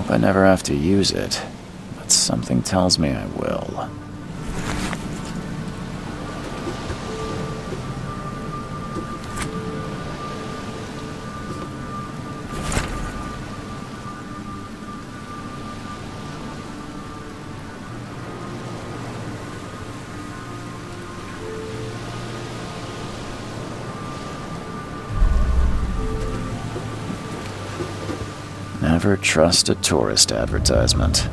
Hope I never have to use it, but something tells me I will. Never trust a tourist advertisement.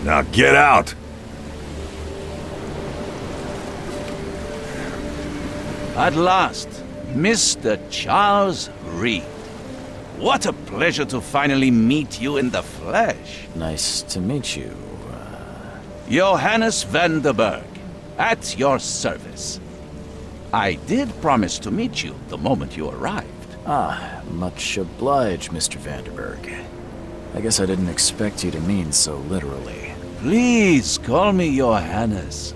Now get out! At last, Mr. Charles Reed. What a pleasure to finally meet you in the flesh. Nice to meet you. Johannes van der Berg, at your service. I did promise to meet you the moment you arrived. Ah, much obliged, Mr. Vanderberg. I guess I didn't expect you to mean so literally. Please call me Johannes.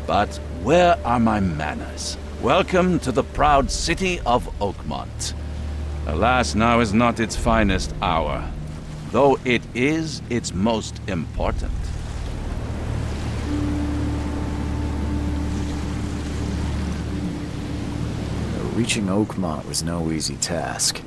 But where are my manners? Welcome to the proud city of Oakmont. Alas, now is not its finest hour, though it is its most important. Reaching Oakmont was no easy task.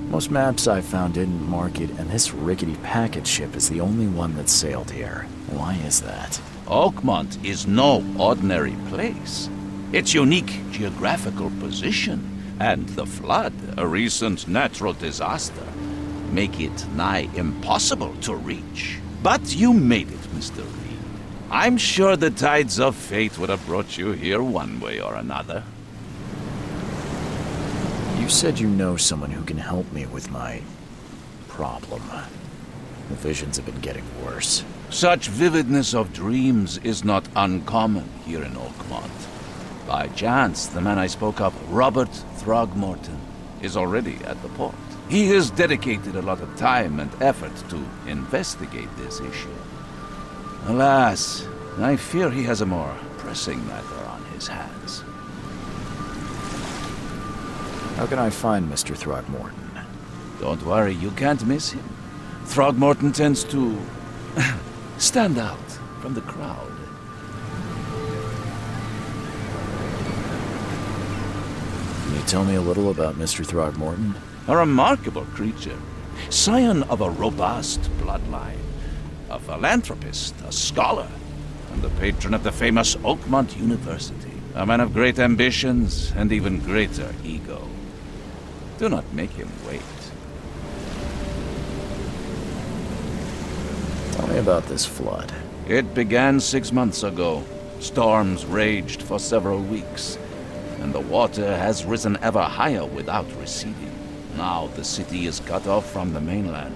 Most maps I found didn't mark it, and this rickety packet ship is the only one that sailed here. Why is that? Oakmont is no ordinary place. Its unique geographical position and the flood, a recent natural disaster, make it nigh impossible to reach. But you made it, Mr. Reed. I'm sure the tides of fate would have brought you here one way or another. You said you know someone who can help me with my problem. The visions have been getting worse. Such vividness of dreams is not uncommon here in Oakmont. By chance, the man I spoke of, Robert Throgmorton, is already at the port. He has dedicated a lot of time and effort to investigate this issue. Alas, I fear he has a more pressing matter on his hands. How can I find Mr. Throgmorton? Don't worry, you can't miss him. Throgmorton tends to stand out from the crowd. Can you tell me a little about Mr. Throgmorton? A remarkable creature. Scion of a robust bloodline. A philanthropist, a scholar, and the patron of the famous Oakmont University. A man of great ambitions and even greater ego. Do not make him wait. Tell me about this flood. It began 6 months ago. Storms raged for several weeks, and the water has risen ever higher without receding. Now the city is cut off from the mainland.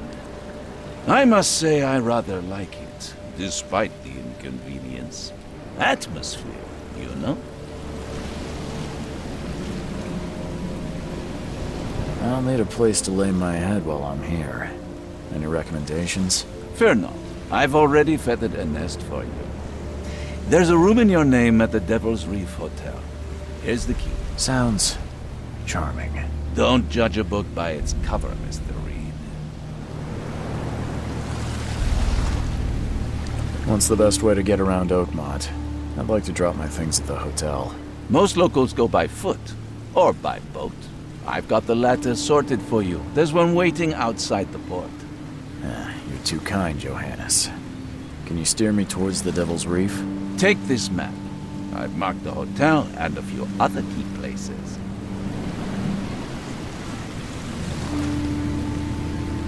I must say I rather like it, despite the inconvenience. Atmosphere, you know? I'll need a place to lay my head while I'm here. Any recommendations? Fear not. I've already feathered a nest for you. There's a room in your name at the Devil's Reef Hotel. Here's the key. Sounds charming. Don't judge a book by its cover, Mr. Reed. What's the best way to get around Oakmont? I'd like to drop my things at the hotel. Most locals go by foot, or by boat. I've got the latter sorted for you. There's one waiting outside the port. You're too kind, Johannes. Can you steer me towards the Devil's Reef? Take this map. I've marked the hotel and a few other key places.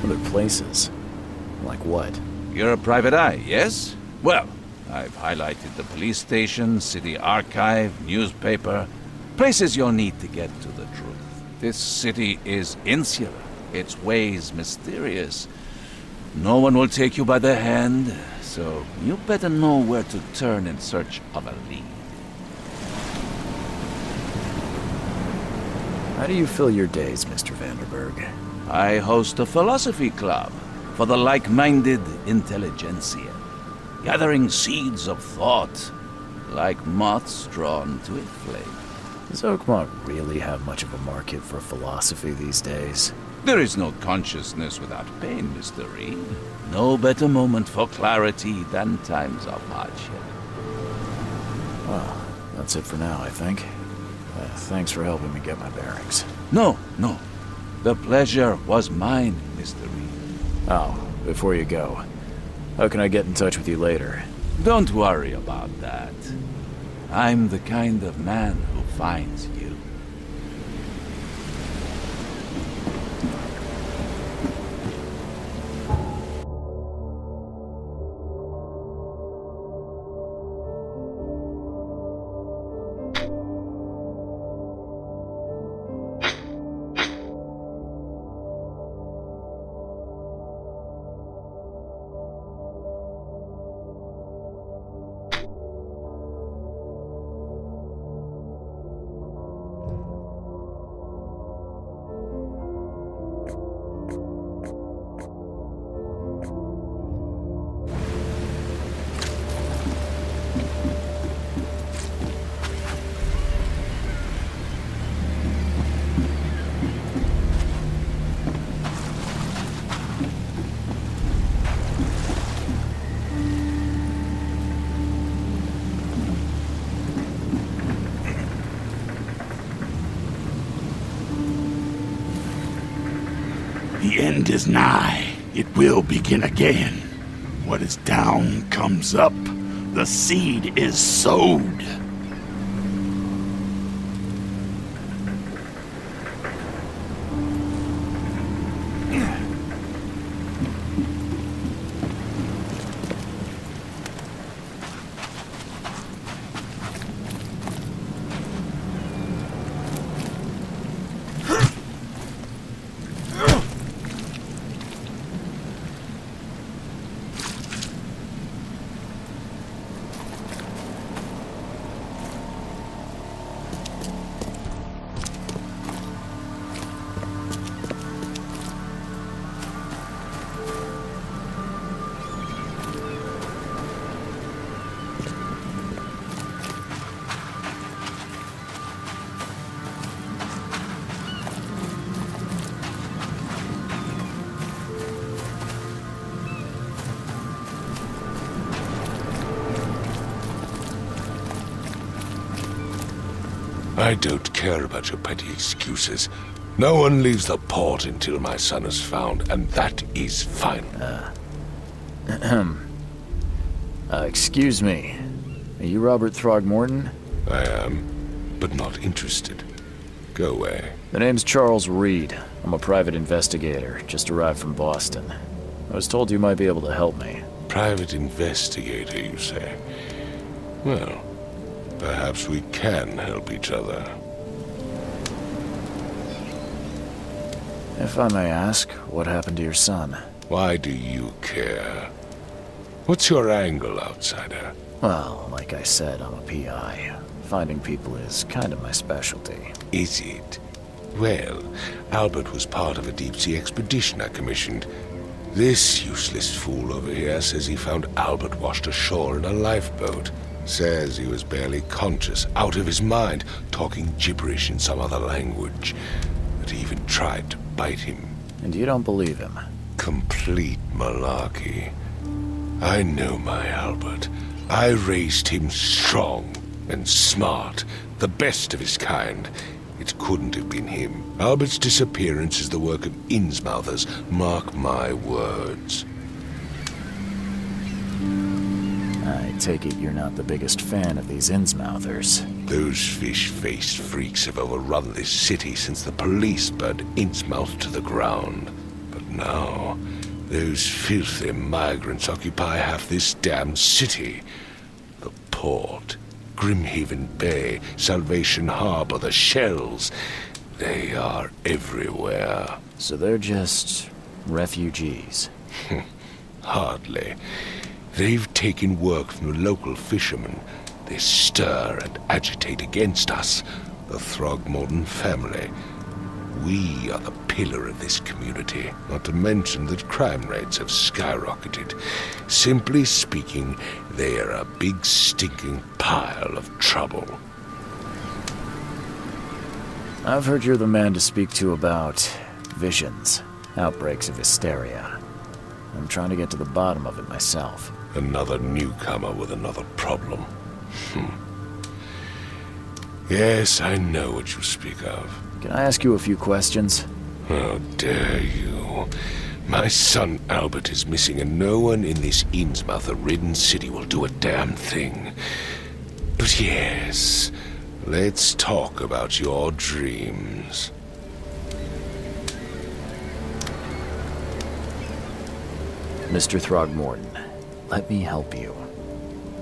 Other places? Like what? You're a private eye, yes? Well, I've highlighted the police station, city archive, newspaper, places you'll need to get to the truth. This city is insular, its ways mysterious. No one will take you by the hand, so you better know where to turn in search of a lead. How do you fill your days, Mr. Vanderberg? I host a philosophy club for the like-minded intelligentsia, gathering seeds of thought like moths drawn to a flame. Does Oakmont really have much of a market for philosophy these days? There is no consciousness without pain, Mr. Reed. No better moment for clarity than times of hardship. Well, that's it for now, I think. Thanks for helping me get my bearings. No. The pleasure was mine, Mr. Reed. Oh, before you go, how can I get in touch with you later? Don't worry about that. I'm the kind of man who finds you. The end is nigh. It will begin again. What is down comes up. The seed is sowed. I don't care about your petty excuses. No one leaves the port until my son is found, and that is final. Excuse me. Are you Robert Throgmorton? I am, but not interested. Go away. The name's Charles Reed. I'm a private investigator, just arrived from Boston. I was told you might be able to help me. Private investigator, you say? Well, perhaps we can help each other. If I may ask, what happened to your son? Why do you care? What's your angle, outsider? Well, like I said, I'm a PI. Finding people is kind of my specialty. Is it? Well, Albert was part of a deep-sea expedition I commissioned. This useless fool over here says he found Albert washed ashore in a lifeboat. Says he was barely conscious, out of his mind, talking gibberish in some other language. That he even tried to bite him. And you don't believe him? Complete malarkey. I know my Albert. I raised him strong and smart, the best of his kind. It couldn't have been him. Albert's disappearance is the work of Innsmouthers, mark my words. I take it you're not the biggest fan of these Innsmouthers. Those fish-faced freaks have overrun this city since the police burned Innsmouth to the ground. But now, those filthy migrants occupy half this damned city. The port, Grimhaven Bay, Salvation Harbor, the shells. They are everywhere. So they're just refugees? Hardly. They've taken work from the local fishermen. They stir and agitate against us, the Throgmorton family. We are the pillar of this community, not to mention that crime rates have skyrocketed. Simply speaking, they are a big stinking pile of trouble. I've heard you're the man to speak to about visions, outbreaks of hysteria. I'm trying to get to the bottom of it myself. Another newcomer with another problem. Yes, I know what you speak of. Can I ask you a few questions? How dare you? My son Albert is missing, and no one in this Innsmouth-ridden city will do a damn thing. But yes, let's talk about your dreams. Mr. Throgmorton, let me help you.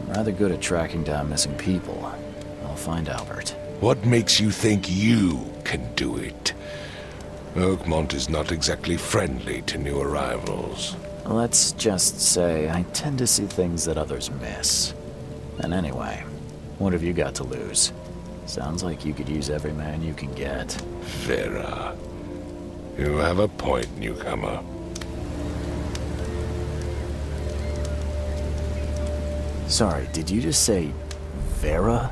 I'm rather good at tracking down missing people. I'll find Albert. What makes you think you can do it? Oakmont is not exactly friendly to new arrivals. Let's just say I tend to see things that others miss. And anyway, what have you got to lose? Sounds like you could use every man you can get. Vera, you have a point, newcomer. Sorry, did you just say Vera?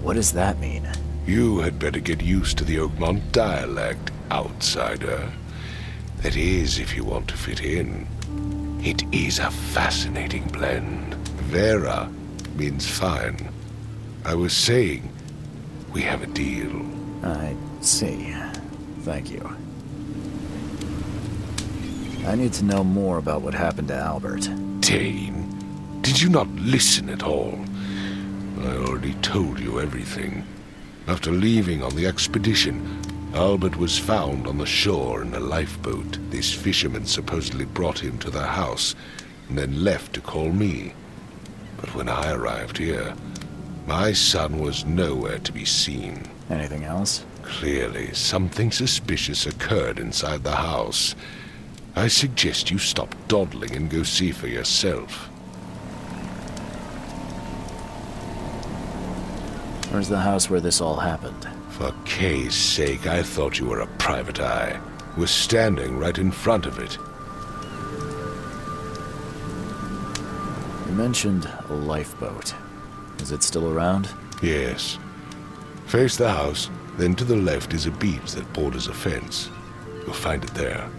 What does that mean? You had better get used to the Oakmont dialect, outsider. That is, if you want to fit in. It is a fascinating blend. Vera means fine. I was saying, we have a deal. I see. Thank you. I need to know more about what happened to Albert. Dane, did you not listen at all? I already told you everything. After leaving on the expedition, Albert was found on the shore in a lifeboat. This fisherman supposedly brought him to their house, and then left to call me. But when I arrived here, my son was nowhere to be seen. Anything else? Clearly, something suspicious occurred inside the house. I suggest you stop dawdling and go see for yourself. Where's the house where this all happened? For Kay's sake, I thought you were a private eye. We're standing right in front of it. You mentioned a lifeboat. Is it still around? Yes. Face the house, then to the left is a beach that borders a fence. You'll find it there.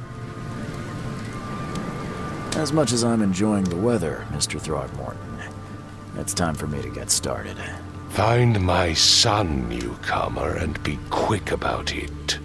As much as I'm enjoying the weather, Mr. Throgmorton, it's time for me to get started. Find my son, newcomer, and be quick about it.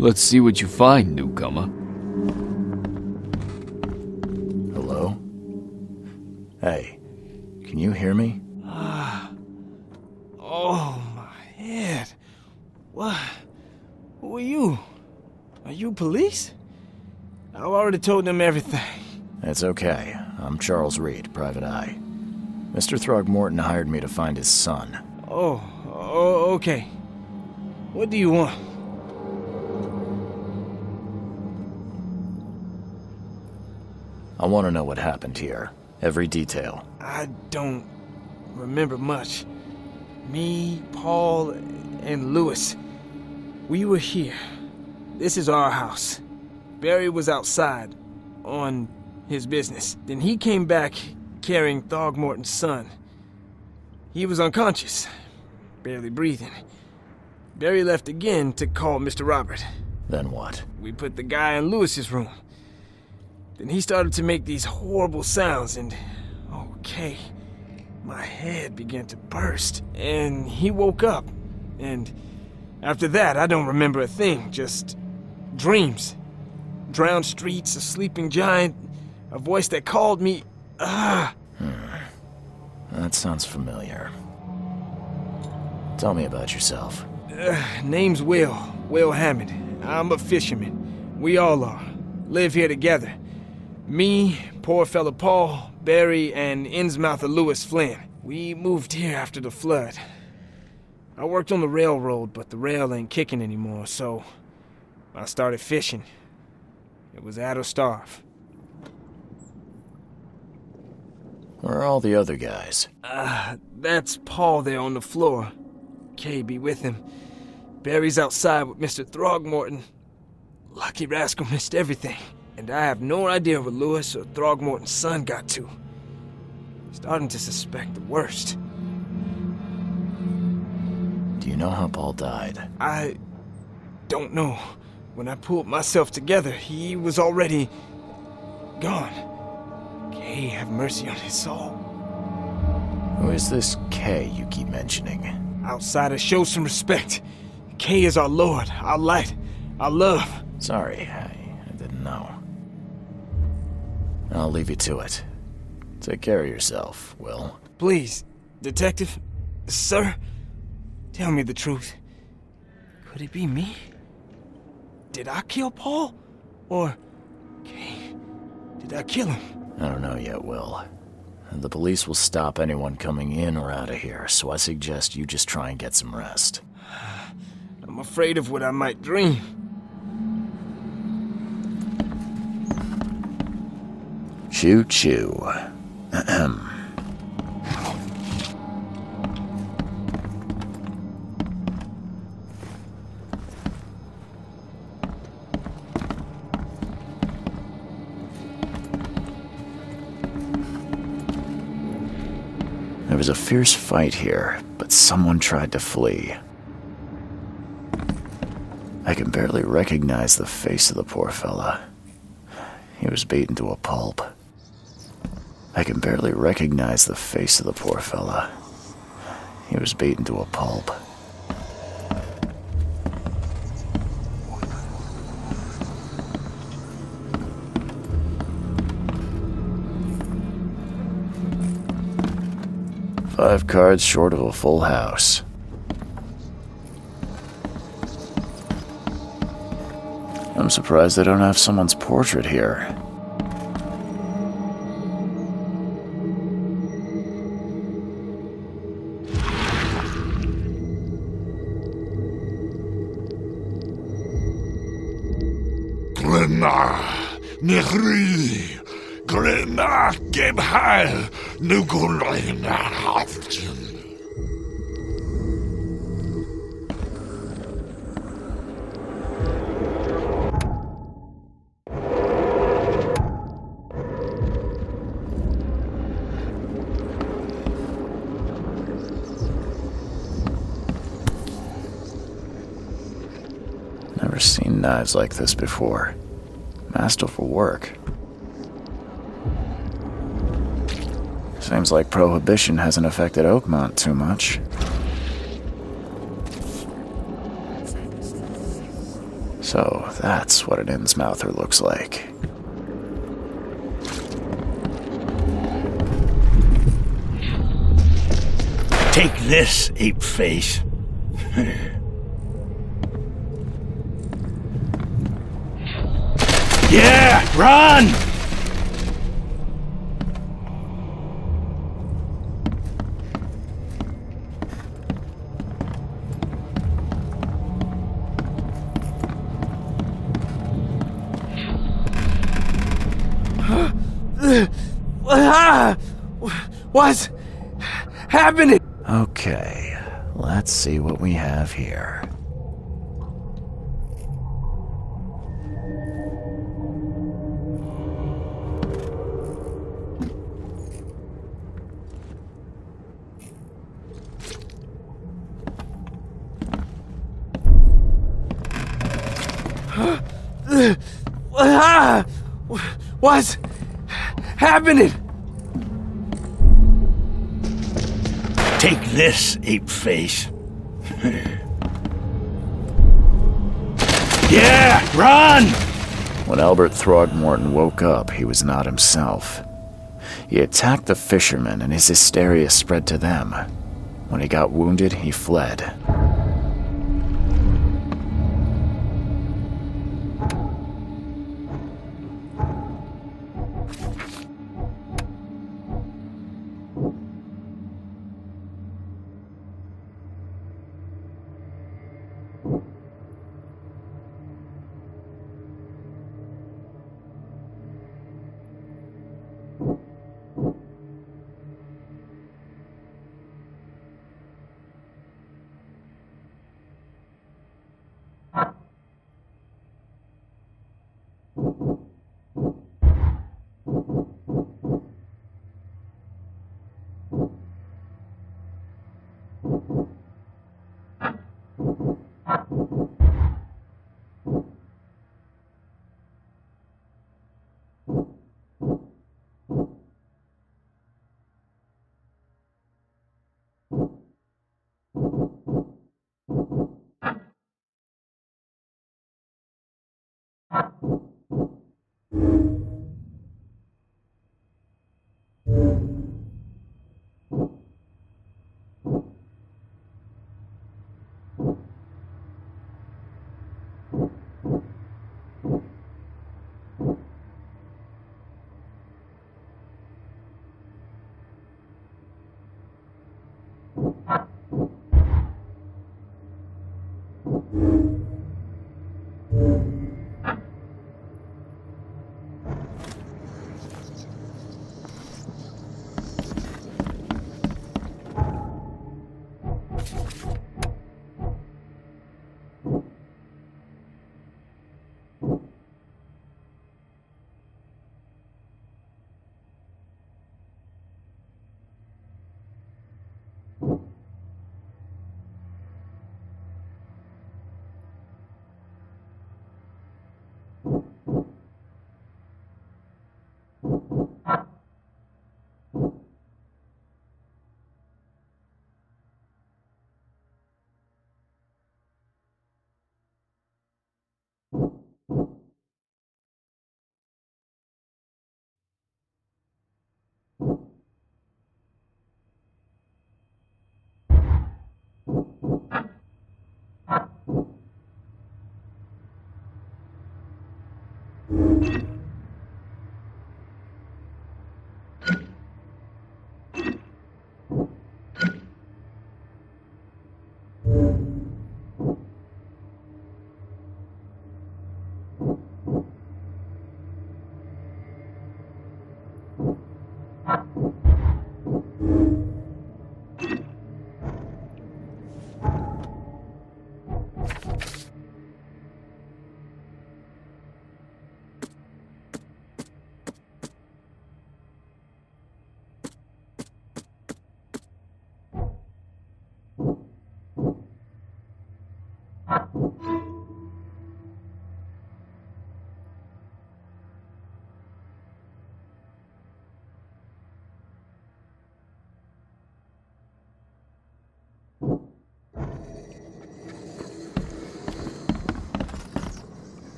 Let's see what you find, newcomer. Hello? Hey, can you hear me? Oh, my head. What? Who are you? Are you police? I've already told them everything. It's okay. I'm Charles Reed, Private Eye. Mr. Throgmorton hired me to find his son. Oh, okay. What do you want? I want to know what happened here. Every detail. I don't remember much. Me, Paul, and Lewis, we were here. This is our house. Barry was outside, on his business. Then he came back carrying Throgmorton's son. He was unconscious, barely breathing. Barry left again to call Mr. Robert. Then what? We put the guy in Lewis's room. Then he started to make these horrible sounds and... okay. My head began to burst, and he woke up. And after that, I don't remember a thing, just dreams. Drowned streets, a sleeping giant, a voice that called me. That sounds familiar. Tell me about yourself. Name's Will Hammond. I'm a fisherman. We all are. Live here together. Me, poor fella Paul, Barry, and Innsmouther Lewis Flynn. We moved here after the flood. I worked on the railroad, but the rail ain't kicking anymore, so I started fishing. It was at or starve. Where are all the other guys? That's Paul there on the floor. Kay be with him. Barry's outside with Mr. Throgmorton. Lucky rascal missed everything. And I have no idea where Lewis or Throgmorton's son got to. Starting to suspect the worst. Do you know how Paul died? I don't know. When I pulled myself together, he was already gone. Kay have mercy on his soul. Who is this Kay you keep mentioning? Outsiders, show some respect. Kay is our lord, our light, our love. Sorry, I didn't know. I'll leave you to it. Take care of yourself, Will. Please, detective, sir, tell me the truth. Could it be me? Did I kill Paul? Or, Kay, did I kill him? I don't know yet, Will. The police will stop anyone coming in or out of here, so I suggest you just try and get some rest. I'm afraid of what I might dream. Choo-choo. Ahem. There was a fierce fight here, but someone tried to flee. I can barely recognize the face of the poor fella. He was beaten to a pulp. I can barely recognize the face of the poor fella. He was beaten to a pulp. Five cards short of a full house. I'm surprised they don't have someone's portrait here. Glenna, Nehri, Glenna, Gebhal, Nugulena Haftin. Never seen knives like this before. Masterful work. Seems like Prohibition hasn't affected Oakmont too much. So, that's what an Innsmouther looks like. Take this, ape face. Yeah, run! What's happening? Okay, let's see what we have here. What's happening? Take this, ape face. Yeah, run! When Albert Throgmorton woke up, he was not himself. He attacked the fishermen, and his hysteria spread to them. When he got wounded, he fled.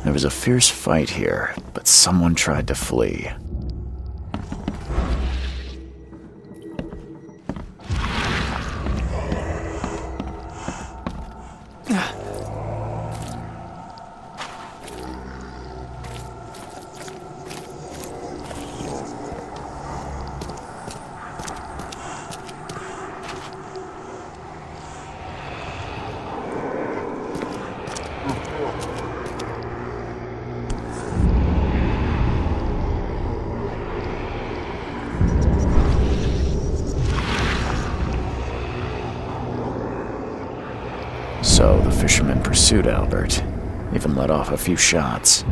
There was a fierce fight here, but someone tried to flee. So the fishermen pursued Albert, even let off a few shots.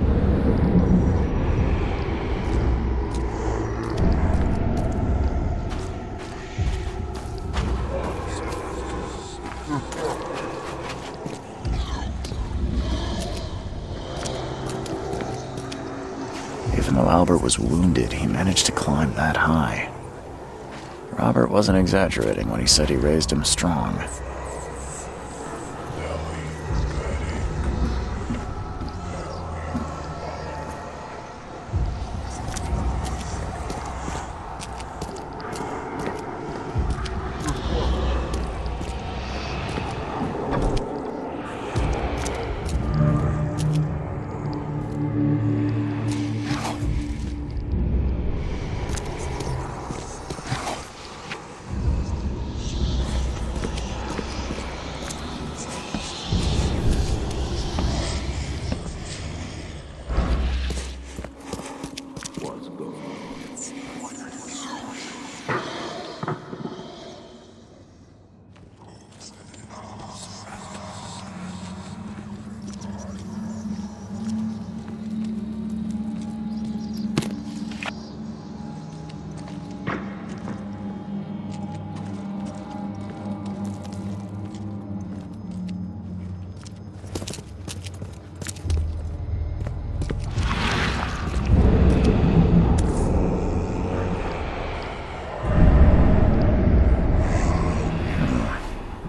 though Albert was wounded, he managed to climb that high. Robert wasn't exaggerating when he said he raised him strong.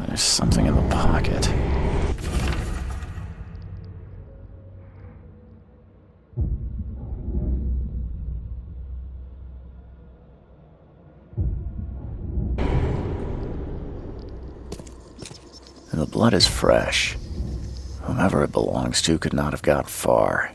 There's something in the pocket. The blood is fresh. Whomever it belongs to could not have got far.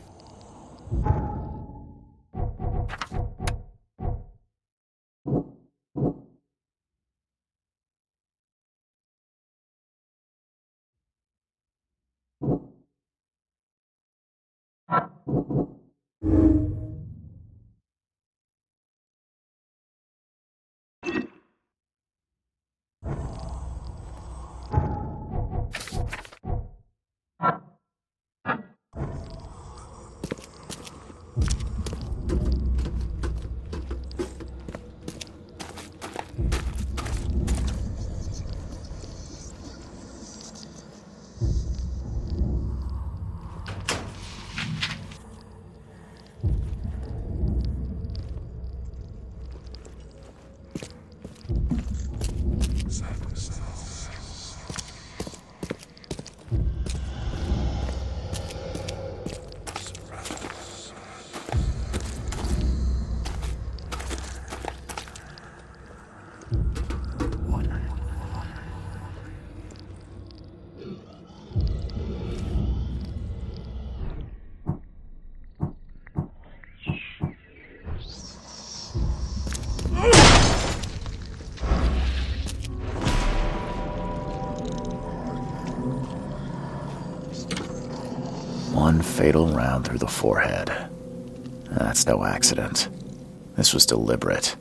One fatal round through the forehead. That's no accident. This was deliberate.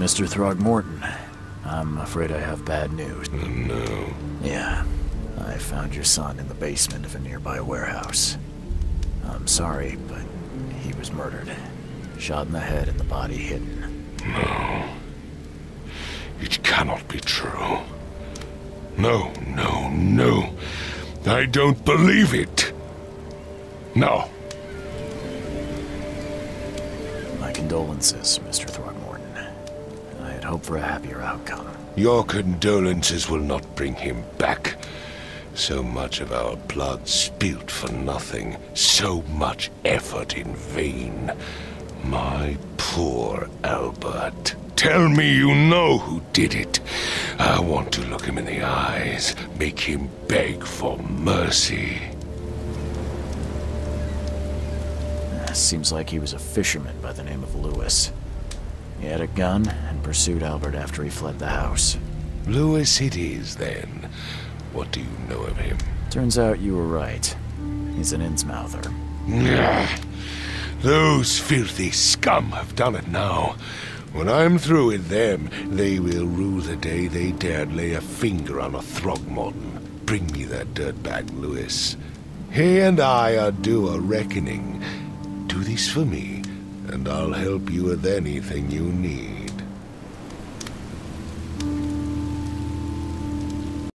Mr. Throgmorton, I'm afraid I have bad news. Oh, no. Yeah, I found your son in the basement of a nearby warehouse. I'm sorry, but he was murdered. Shot in the head and the body hidden. No. It cannot be true. No, no, no. I don't believe it. No. My condolences, Mr. Throgmorton. I had hoped for a happier outcome. Your condolences will not bring him back. So much of our blood spilt for nothing. So much effort in vain. My poor Albert. Tell me you know who did it. I want to look him in the eyes, make him beg for mercy. Seems like he was a fisherman by the name of Lewis. He had a gun and pursued Albert after he fled the house. Lewis it is, then. What do you know of him? Turns out you were right. He's an Innsmouther. Those filthy scum have done it now. When I'm through with them, they will rue the day they dared lay a finger on a Throgmorton. Bring me that dirtbag, Lewis. He and I are due a reckoning. Do this for me, and I'll help you with anything you need.